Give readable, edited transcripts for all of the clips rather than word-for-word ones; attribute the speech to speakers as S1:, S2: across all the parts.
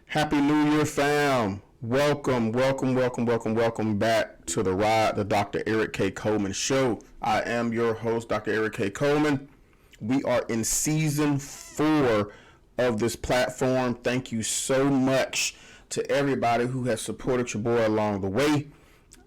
S1: Happy New Year, fam. Welcome back to the Ride the Dr. Eric K. Coleman Show. I am your host, Dr. Eric K. Coleman. We are in season 4 of this platform. Thank you so much to everybody who has supported your boy along the way.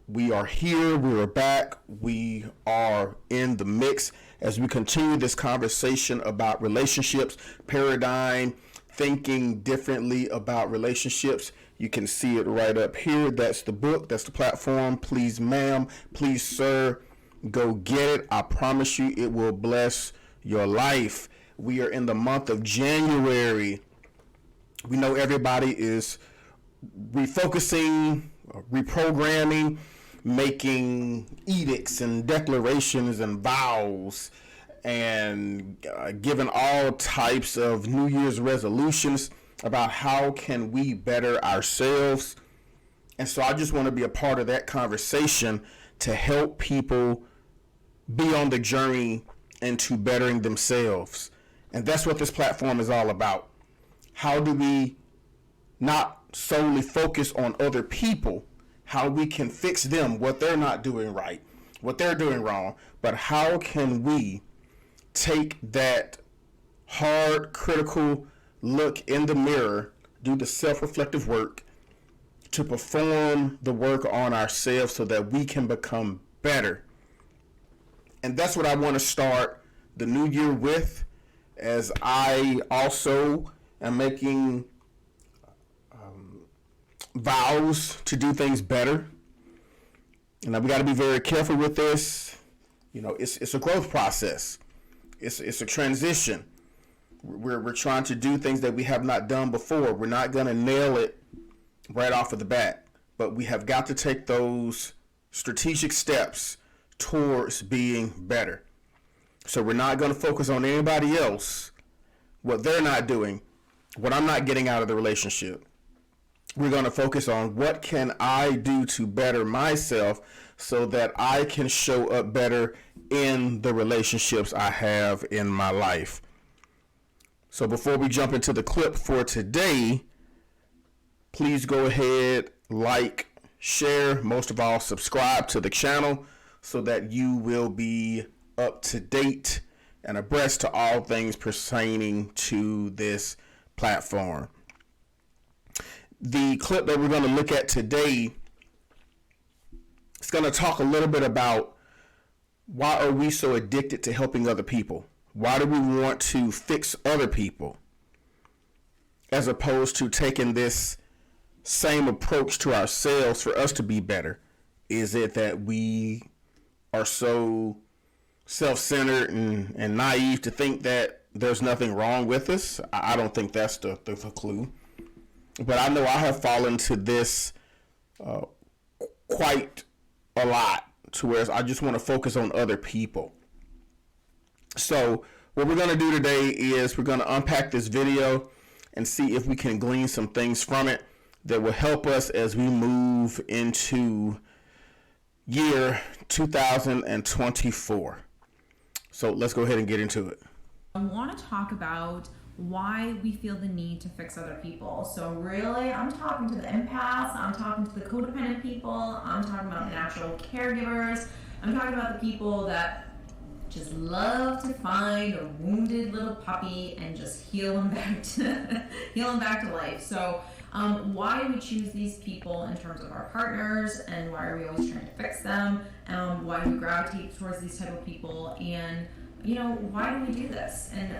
S1: We are here. We are back. We are in the mix as we continue this conversation about relationships, paradigm, thinking differently about relationships. You can see it right up here. That's the book. That's the platform. Please, ma'am. Please, sir. Go get it. I promise you it will bless your life. We are in the month of January. We know everybody is refocusing, reprogramming, making edicts and declarations and vows and giving all types of New Year's resolutions about how can we better ourselves. And so I just want to be a part of that conversation to help people be on the journey into bettering themselves. And that's what this platform is all about. How do we not solely focus on other people, how we can fix them, what they're not doing right, what they're doing wrong, but how can we take that hard, critical look in the mirror, do the self-reflective work to perform the work on ourselves so that we can become better. And that's what I want to start the new year with, as I also am making vows to do things better. And we got to be very careful with this. You know, it's a growth process. It's a transition. We're trying to do things that we have not done before. We're not going to nail it right off of the bat, but we have got to take those strategic steps towards being better. So we're not going to focus on anybody else, what they're not doing, what I'm not getting out of the relationship. We're going to focus on what can I do to better myself so that I can show up better in the relationships I have in my life. So before we jump into the clip for today, please go ahead, like, share, most of all, subscribe to the channel so that you will be up to date and abreast to all things pertaining to this platform. The clip that we're going to look at today is going to talk a little bit about why are we so addicted to helping other people? Why do we want to fix other people as opposed to taking this same approach to ourselves for us to be better? Is it that we are so self-centered and naive to think that there's nothing wrong with us? I don't think that's the clue. But I know I have fallen to this quite a lot, to where I just want to focus on other people. So what we're going to do today is we're going to unpack this video and see if we can glean some things from it that will help us as we move into year 2024. So let's go ahead and get into it.
S2: I want to talk about why we feel the need to fix other people. So really, I'm talking to the empaths, I'm talking to the codependent people, I'm talking about the natural caregivers, I'm talking about the people that just love to find a wounded little puppy and just heal them back to life. So why do we choose these people in terms of our partners, and why are we always trying to fix them? Why do we gravitate towards these type of people? And why do we do this? And,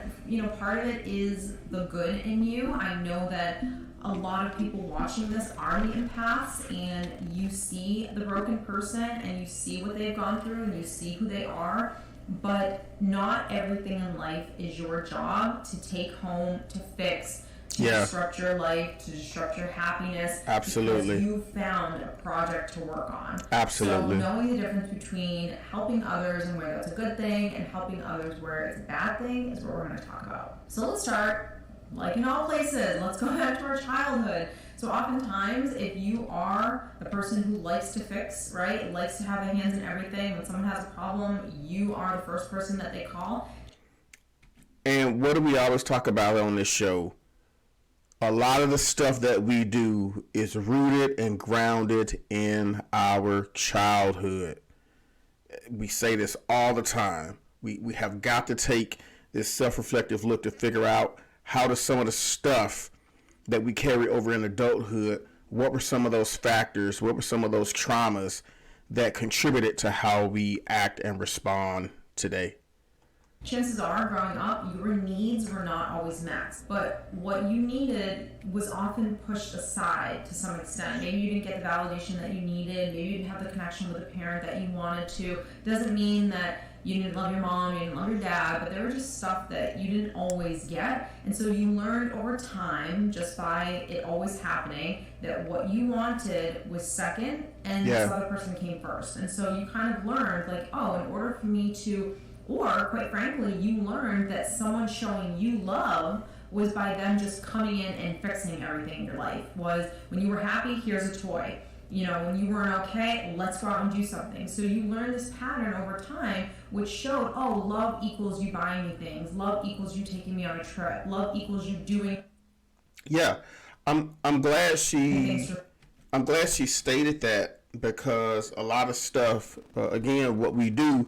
S2: part of it is the good in you. I know that a lot of people watching this are the empaths, and you see the broken person and you see what they've gone through and you see who they are, but not everything in life is your job to take home, to fix, to disrupt your life, to disrupt your happiness.
S1: Absolutely.
S2: Because you found a project to work on.
S1: Absolutely.
S2: So knowing the difference between helping others and where that's a good thing and helping others where it's a bad thing is what we're going to talk about. So let's start, like in all places, let's go back to our childhood. So oftentimes, if you are the person who likes to fix, right, likes to have their hands in everything, when someone has a problem, you are the first person that they call.
S1: And what do we always talk about on this show? a lot of the stuff that we do is rooted and grounded in our childhood. We say this all the time. We have got to take this self-reflective look to figure out how does some of the stuff that we carry over in adulthood, what were some of those factors, what were some of those traumas that contributed to how we act and respond today.
S2: Chances are, growing up, your needs were not always met. But what you needed was often pushed aside to some extent. Maybe you didn't get the validation that you needed. Maybe you didn't have the connection with a parent that you wanted to. Doesn't mean that you didn't love your mom, you didn't love your dad, but there were just stuff that you didn't always get. And so you learned over time, just by it always happening, that what you wanted was second and this other person came first. And so you kind of learned, like, oh, in order for me to, or quite frankly, you learned that someone showing you love was by them just coming in and fixing everything in your life. Was when you were happy, here's a toy. You know, when you weren't okay, let's go out and do something. So you learn this pattern over time, which showed, oh, love equals you buying me things. Love equals you taking me on a trip. Love equals you doing.
S1: Yeah, I'm glad she stated that, because a lot of stuff, again, what we do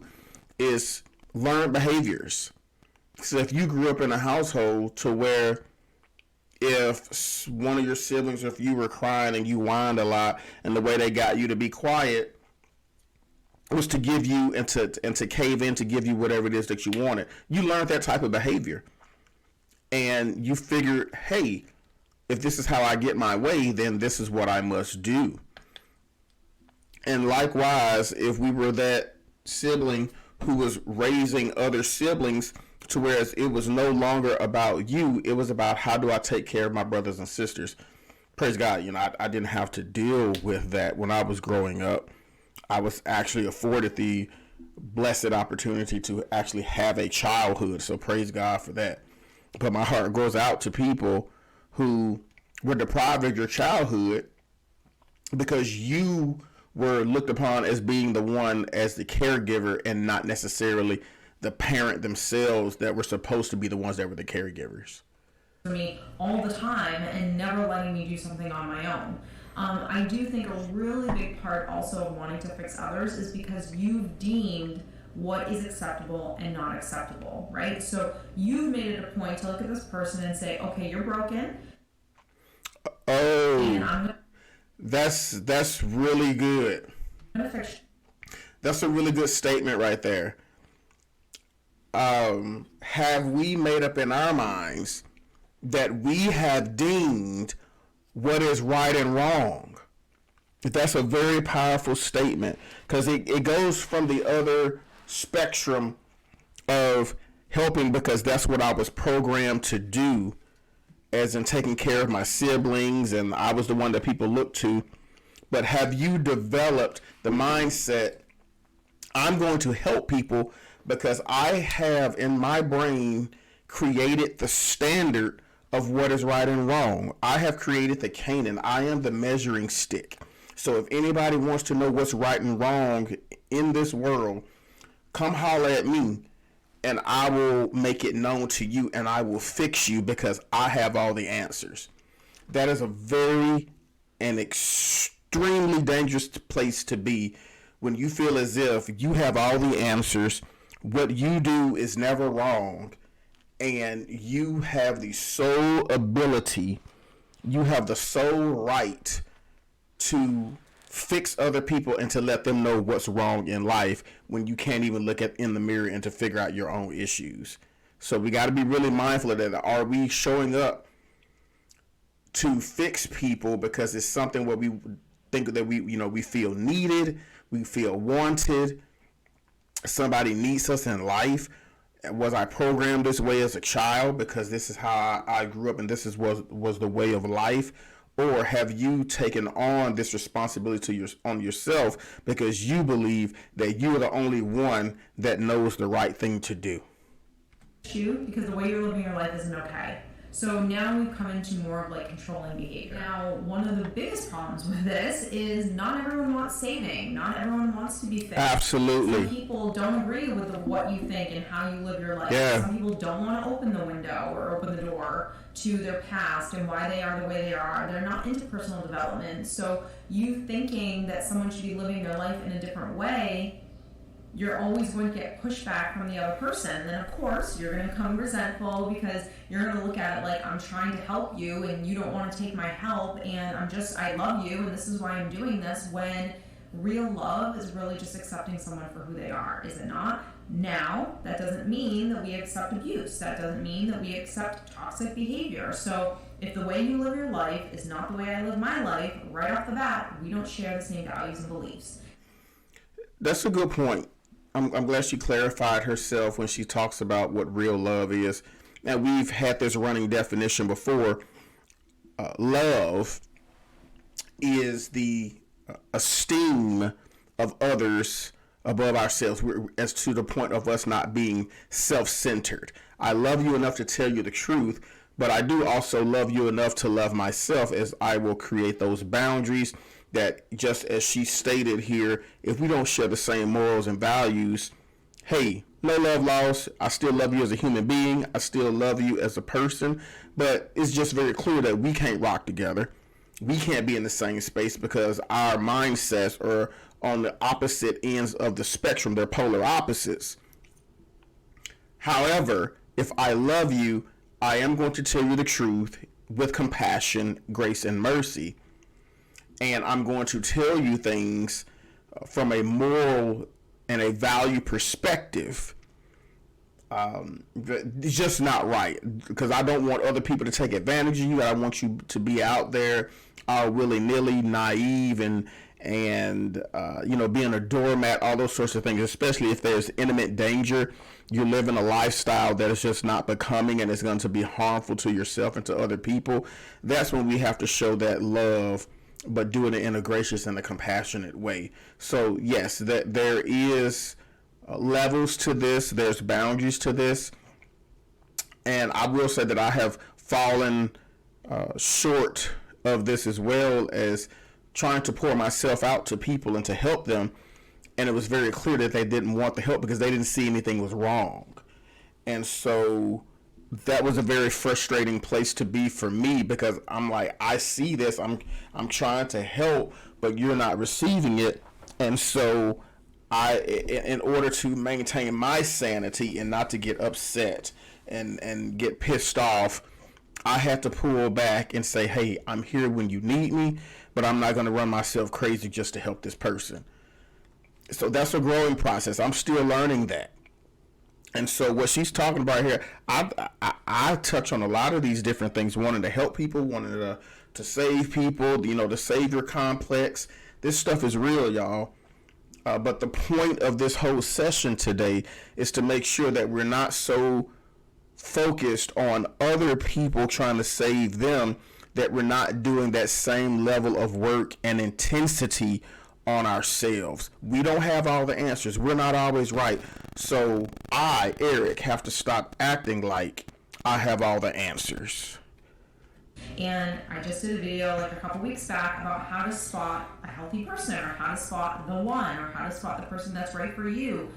S1: is learn behaviors. So if you grew up in a household to where if one of your siblings, if you were crying and you whined a lot, and the way they got you to be quiet was to give you and to cave in to give you whatever it is that you wanted, you learned that type of behavior, and you figured, hey, if this is how I get my way, then this is what I must do. And likewise, if we were that sibling who was raising other siblings, to whereas it was no longer about you, it was about how do I take care of my brothers and sisters. Praise God, you know, I didn't have to deal with that when I was growing up. I was actually afforded the blessed opportunity to actually have a childhood, so praise God for that. But my heart goes out to people who were deprived of your childhood because you were looked upon as being the one, as the caregiver, and not necessarily the parent themselves that were supposed to be the ones that were the caregivers.
S2: For me all the time and never letting me do something on my own. I do think a really big part also of wanting to fix others is because you've deemed what is acceptable and not acceptable, right? So you've made it a point to look at this person and say, okay, you're broken.
S1: Oh,
S2: And
S1: that's really good.
S2: I'm gonna fix you.
S1: That's a really good statement right there. Have we made up in our minds that we have deemed what is right and wrong? That's a very powerful statement, because it goes from the other spectrum of helping, because that's what I was programmed to do, as in taking care of my siblings, and I was the one that people looked to. But have you developed the mindset, I'm going to help people because I have in my brain created the standard of what is right and wrong. I have created the Canaan. I am the measuring stick. So if anybody wants to know what's right and wrong in this world, come holler at me and I will make it known to you, and I will fix you because I have all the answers. That is a very and extremely dangerous place to be, when you feel as if you have all the answers, what you do is never wrong, and you have the sole ability, you have the sole right to fix other people and to let them know what's wrong in life, when you can't even look in the mirror and to figure out your own issues. So we got to be really mindful of that. Are we showing up to fix people because it's something where we think that we feel needed, we feel wanted, somebody needs us in life? Was I programmed this way as a child because this is how I grew up and this was the way of life? Or have you taken on this responsibility on yourself because you believe that you're the only one that knows the right thing to do?
S2: You, because the way you're living your life isn't okay. So now we've come into more of like controlling behavior. Now, one of the biggest problems with this is not everyone wants saving. Not everyone wants to be fixed.
S1: Absolutely.
S2: Some people don't agree with what you think and how you live your life.
S1: Yeah.
S2: Some people don't want to open the window or open the door to their past and why they are the way they are. They're not into personal development. So you thinking that someone should be living their life in a different way, you're always going to get pushback from the other person. Then of course you're going to become resentful because you're going to look at it like, I'm trying to help you and you don't want to take my help, and I love you and this is why I'm doing this, when real love is really just accepting someone for who they are, is it not? Now, that doesn't mean that we accept abuse. That doesn't mean that we accept toxic behavior. So if the way you live your life is not the way I live my life, right off the bat, we don't share the same values and beliefs.
S1: That's a good point. I'm glad she clarified herself when she talks about what real love is. And we've had this running definition before. Love is the esteem of others above ourselves, as to the point of us not being self-centered. I love you enough to tell you the truth, but I do also love you enough to love myself, as I will create those boundaries that, just as she stated here, if we don't share the same morals and values, hey, no love lost. I still love you as a human being. I still love you as a person, but it's just very clear that we can't rock together. We can't be in the same space because our mindsets are on the opposite ends of the spectrum. They're polar opposites. However, if I love you, I am going to tell you the truth with compassion, grace, and mercy. And I'm going to tell you things from a moral and a value perspective. It's just not right, because I don't want other people to take advantage of you. I want you to be out there willy-nilly, naive, and being a doormat, all those sorts of things, especially if there's imminent danger. You're living a lifestyle that is just not becoming and is going to be harmful to yourself and to other people. That's when we have to show that love, but do it in a gracious and a compassionate way. So yes, that there is levels to this. There's boundaries to this. And I will say that I have fallen short of this, as well as trying to pour myself out to people and to help them. And it was very clear that they didn't want the help because they didn't see anything was wrong. And so that was a very frustrating place to be for me, because I'm like, I see this, I'm trying to help, but you're not receiving it. And so in order to maintain my sanity and not to get upset and get pissed off, I had to pull back and say, hey, I'm here when you need me, but I'm not going to run myself crazy just to help this person. So that's a growing process. I'm still learning that. And so what she's talking about here, I touch on a lot of these different things, wanting to help people, wanting to save people, the savior complex. This stuff is real, y'all. But the point of this whole session today is to make sure that we're not so focused on other people trying to save them that we're not doing that same level of work and intensity on ourselves. We don't have all the answers. We're not always right. So I, Eric, have to stop acting like I have all the answers.
S2: And I just did a video like a couple weeks back about how to spot a healthy person, or how to spot the one, or how to spot the person that's right for you.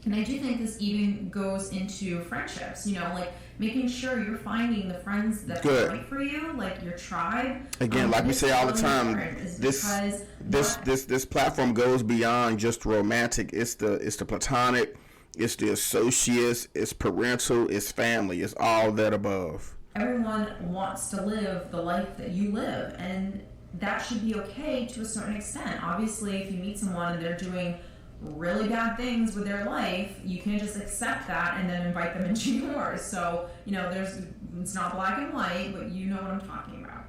S2: And I do think this even goes into friendships, like making sure you're finding the friends that are right for you, like your tribe.
S1: Again, like we say all the time, this platform goes beyond just romantic. It's the platonic, it's the associates, it's parental, it's family, it's all that above.
S2: Everyone wants to live the life that you live, and that should be okay to a certain extent. Obviously, if you meet someone and they're doing really bad things with their life, you can't just accept that and then invite them into yours. So, it's not black and white, but you know what I'm talking about.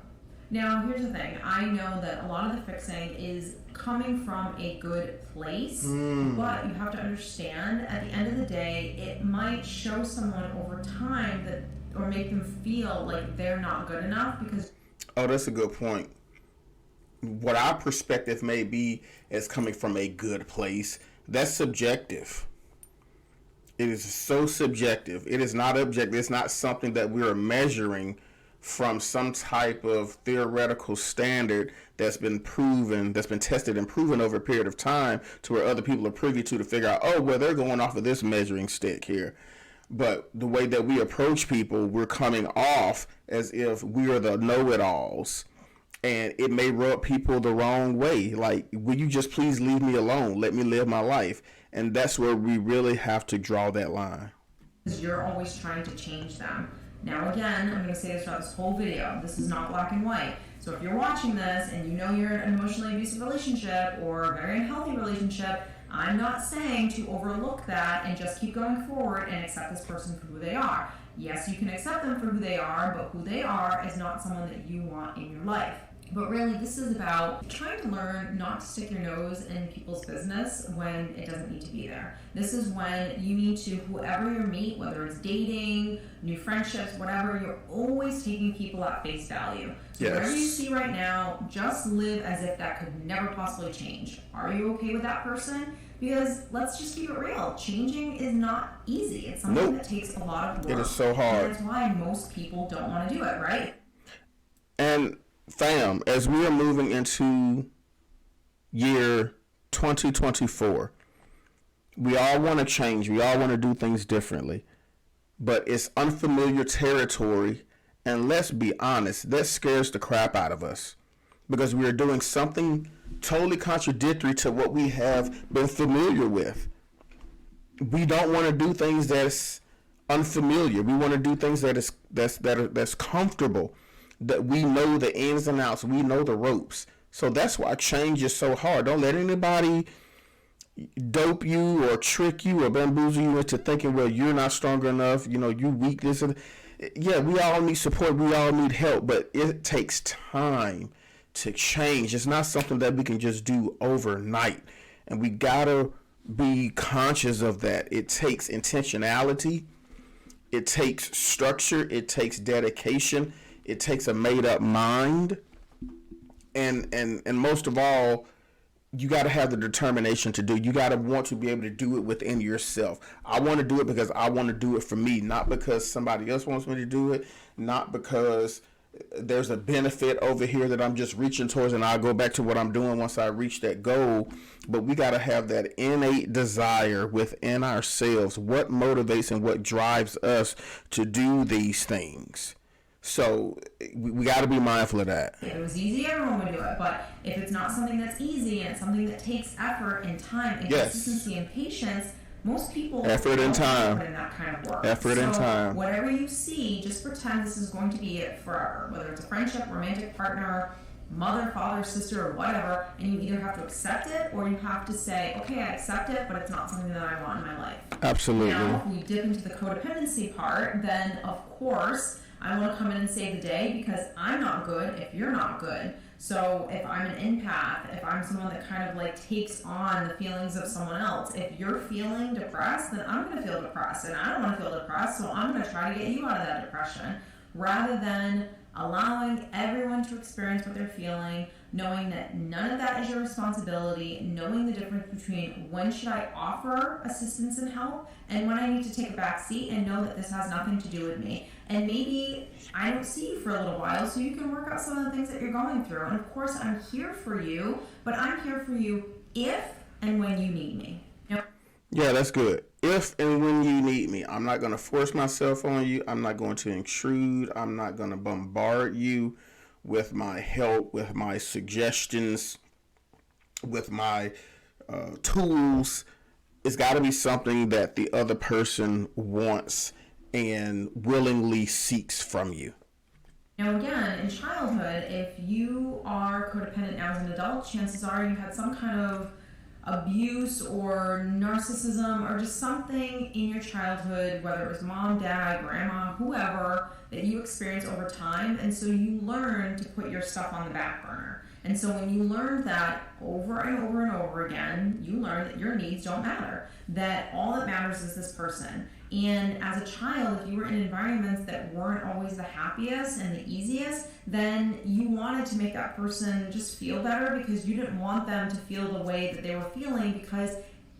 S2: Now, here's the thing. I know that a lot of the fixing is coming from a good place, but you have to understand, at the end of the day, it might show someone over time that, or make them feel like they're not good enough because...
S1: Oh, that's a good point. What our perspective may be as coming from a good place, that's subjective. It is so subjective. It is not objective. It's not something that we are measuring from some type of theoretical standard that's been proven, that's been tested and proven over a period of time to where other people are privy to figure out, oh, well, they're going off of this measuring stick here. But the way that we approach people, we're coming off as if we are the know-it-alls. And it may rub people the wrong way. Like, will you just please leave me alone? Let me live my life. And that's where we really have to draw that line.
S2: You're always trying to change them. Now again, I'm going to say this throughout this whole video. This is not black and white. So if you're watching this and you know you're in an emotionally abusive relationship or a very unhealthy relationship, I'm not saying to overlook that and just keep going forward and accept this person for who they are. Yes, you can accept them for who they are, but who they are is not someone that you want in your life. But really, this is about trying to learn not to stick your nose in people's business when it doesn't need to be there. This is when you need to, whoever you meet, whether it's dating, new friendships, whatever, you're always taking people at face value. So whatever you see right now, just live as if that could never possibly change. Are you okay with that person? Because let's just keep it real. Changing is not easy. It's something that takes a lot of work.
S1: It is so hard.
S2: And that's why most people don't want to do it, right?
S1: And fam, as we are moving into year 2024, we all want to change. We all want to do things differently. But it's unfamiliar territory. And let's be honest, that scares the crap out of us. Because we are doing something totally contradictory to what we have been familiar with. We don't want to do things that's unfamiliar. We want to do things that's comfortable. That we know the ins and outs, we know the ropes. So that's why change is so hard. Don't let anybody dope you or trick you or bamboozle you into thinking, well, you're not strong enough, you weak. Yeah, we all need support, we all need help, but it takes time to change. It's not something that we can just do overnight, and we gotta be conscious of that. It takes intentionality, it takes structure, it takes dedication. It takes a made-up mind, and most of all, you got to have the determination to do. You got to want to be able to do it within yourself. I want to do it because I want to do it for me, not because somebody else wants me to do it, not because there's a benefit over here that I'm just reaching towards and I'll go back to what I'm doing once I reach that goal. But we got to have that innate desire within ourselves. What motivates and what drives us to do these things? So we got to be mindful of that.
S2: If it was easy, everyone would do it. But if it's not something that's easy and it's something that takes effort and time and consistency and patience, most people
S1: effort and time
S2: put in that kind of work.
S1: Effort and time.
S2: Whatever you see, just pretend this is going to be it forever. Whether it's a friendship, romantic partner, mother, father, sister, or whatever, and you either have to accept it or you have to say, okay, I accept it, but it's not something that I want in my life.
S1: Absolutely.
S2: Now, if we dip into the codependency part, then of course I want to come in and save the day because I'm not good if you're not good. So if I'm an empath, if I'm someone that kind of like takes on the feelings of someone else, if you're feeling depressed, then I'm going to feel depressed, and I don't want to feel depressed, so I'm going to try to get you out of that depression, rather than allowing everyone to experience what they're feeling, knowing that none of that is your responsibility, knowing the difference between when should I offer assistance and help and when I need to take a back seat and know that this has nothing to do with me. And maybe I don't see you for a little while, so you can work out some of the things that you're going through. And of course, I'm here for you, but I'm here for you if and when you need me.
S1: Yeah, that's good. If and when you need me. I'm not going to force myself on you. I'm not going to intrude. I'm not going to bombard you with my help, with my suggestions, with my tools. It's got to be something that the other person wants and willingly seeks from you.
S2: Now again, in childhood, if you are codependent now as an adult, chances are you had some kind of abuse or narcissism or just something in your childhood, whether it was mom, dad, grandma, whoever, that you experienced over time, and so you learn to put your stuff on the back burner. And so when you learn that over and over and over again, you learn that your needs don't matter, that all that matters is this person. And as a child, if you were in environments that weren't always the happiest and the easiest, then you wanted to make that person just feel better because you didn't want them to feel the way that they were feeling, because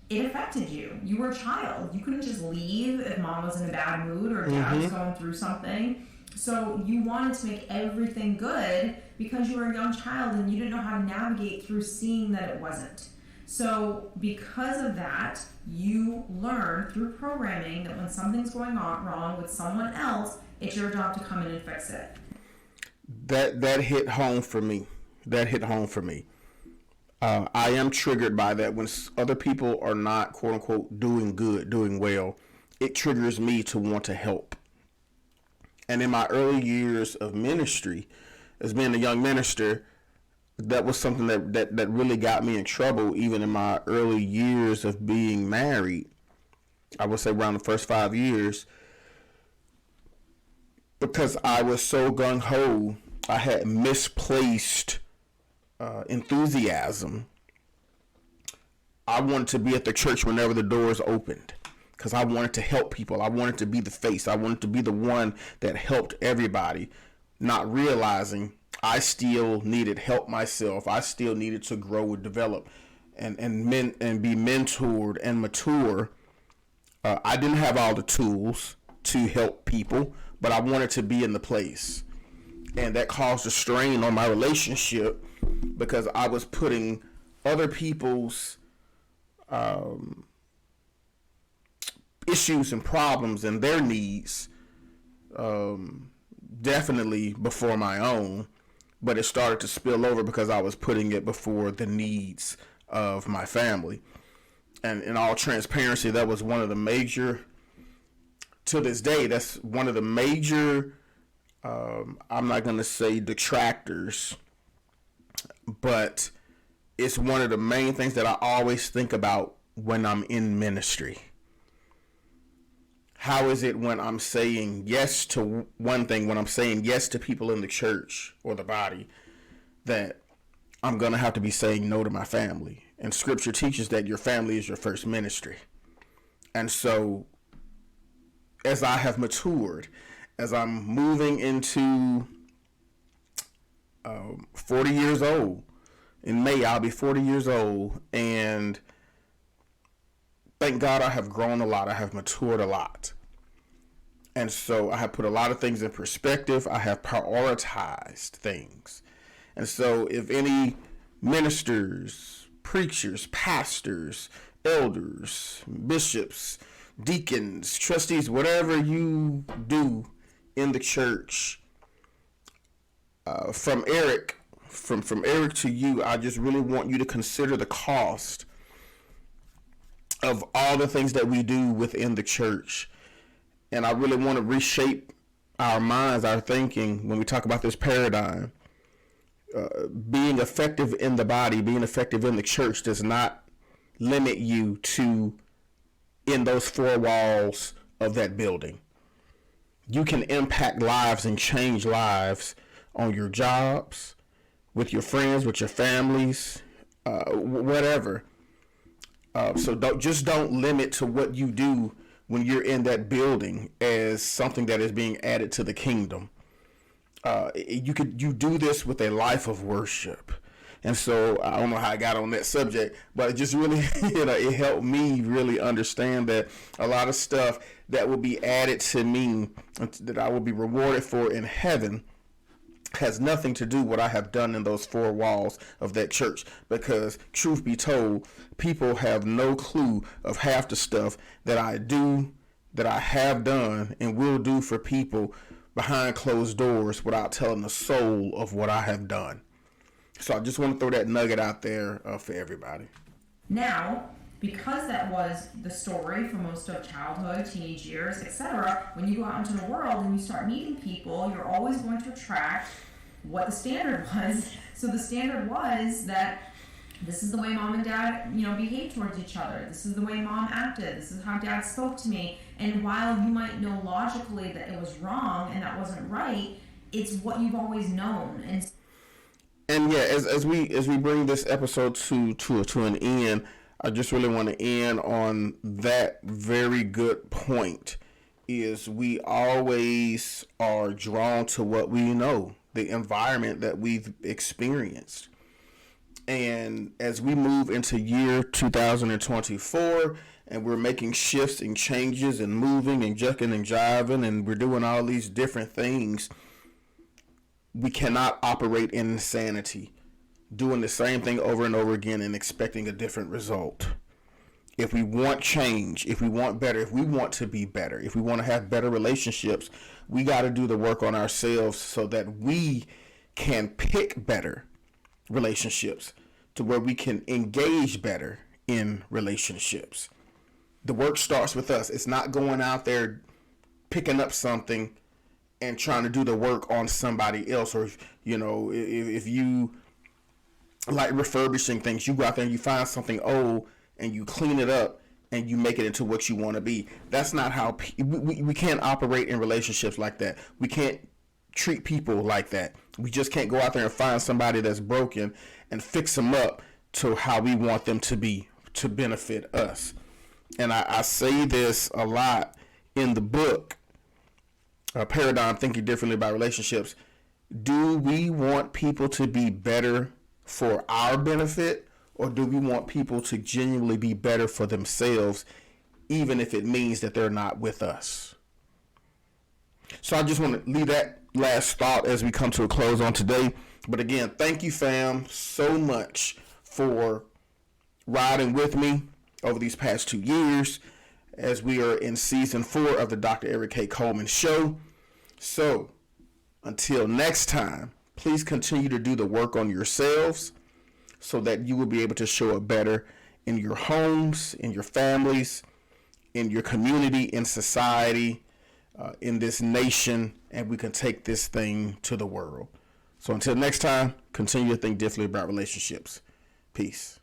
S2: it affected you. You were a child. You couldn't just leave if mom was in a bad mood or dad was going through something. So you wanted to make everything good because you were a young child and you didn't know how to navigate through seeing that it wasn't. So because of that, you learn through programming that when something's going on wrong with someone else, it's your job to come in and fix it.
S1: That hit home for me. That hit home for me. I am triggered by that when other people are not, quote unquote, doing good, doing well. It triggers me to want to help. And in my early years of ministry, as being a young minister, that was something that really got me in trouble. Even in my early years of being married, I would say around the first 5 years, because I was so gung-ho, I had misplaced enthusiasm. I wanted to be at the church whenever the doors opened because I wanted to help people. I wanted to be the face. I wanted to be the one that helped everybody, not realizing I still needed help myself. I still needed to grow and develop and be mentored and mature. I didn't have all the tools to help people, but I wanted to be in the place. And that caused a strain on my relationship because I was putting other people's issues and problems and their needs definitely before my own, but it started to spill over because I was putting it before the needs of my family. And in all transparency, that was one of the major, to this day, that's one of the major, I'm not going to say detractors, but it's one of the main things that I always think about when I'm in ministry. How is it when I'm saying yes to one thing, when I'm saying yes to people in the church or the body, that I'm going to have to be saying no to my family? And scripture teaches that your family is your first ministry. And so as I have matured, as I'm moving into 40 years old, in May I'll be 40 years old, and thank God I have grown a lot. I have matured a lot. And so I have put a lot of things in perspective. I have prioritized things. And so if any ministers, preachers, pastors, elders, bishops, deacons, trustees, whatever you do in the church, from Eric to you, I just really want you to consider the cost of all the things that we do within the church. And I really want to reshape our minds, our thinking when we talk about this paradigm. Being effective in the body, being effective in the church does not limit you to in those four walls of that building. You can impact lives and change lives on your jobs, with your friends, with your families, whatever. So don't limit to what you do when you're in that building as something that is being added to the kingdom. You do this with a life of worship. And so I don't know how I got on that subject, but it just really, it helped me really understand that a lot of stuff that will be added to me, that I will be rewarded for in heaven, has nothing to do with what I have done in those four walls of that church. Because truth be told, people have no clue of half the stuff that I do, that I have done and will do for people behind closed doors without telling the soul of what I have done. So I just want to throw that nugget out there for everybody.
S2: Now, because that was the story for most of childhood, teenage years, etc., when you go out into the world and you start meeting people, you're always going to attract what the standard was. So the standard was that this is the way mom and dad, behave towards each other. This is the way mom acted. This is how dad spoke to me. And while you might know logically that it was wrong and that wasn't right, it's what you've always known.
S1: And yeah, as we bring this episode to an end, I just really want to end on that very good point. Is we always are drawn to what we know, the environment that we've experienced. And as we move into year 2024 and we're making shifts and changes and moving and jucking and jiving and we're doing all these different things, we cannot operate in insanity, doing the same thing over and over again and expecting a different result. If we want change, if we want better, if we want to be better, if we want to have better relationships, we got to do the work on ourselves so that we can pick better relationships, to where we can engage better in relationships. The work starts with us. It's not going out there picking up something and trying to do the work on somebody else. Or if you like refurbishing things, you go out there and you find something old and you clean it up and you make it into what you want to be. That's not how we can't operate in relationships like that. We can't treat people like that. We just can't go out there and find somebody that's broken and fix them up to how we want them to be, to benefit us. And I say this a lot in the book, Paradigm: Thinking Differently About Relationships. Do we want people to be better for our benefit, or do we want people to genuinely be better for themselves, even if it means that they're not with us? So I just want to leave that last thought as we come to a close on today. But again, thank you, fam, so much for riding with me over these past 2 years as we are in season 4 of the Dr. Eric K. Coleman Show. So until next time, please continue to do the work on yourselves so that you will be able to show up better in your homes, in your families, in your community, in society, in this nation, and we can take this thing to the world. So until next time, continue to think differently about relationships. Peace.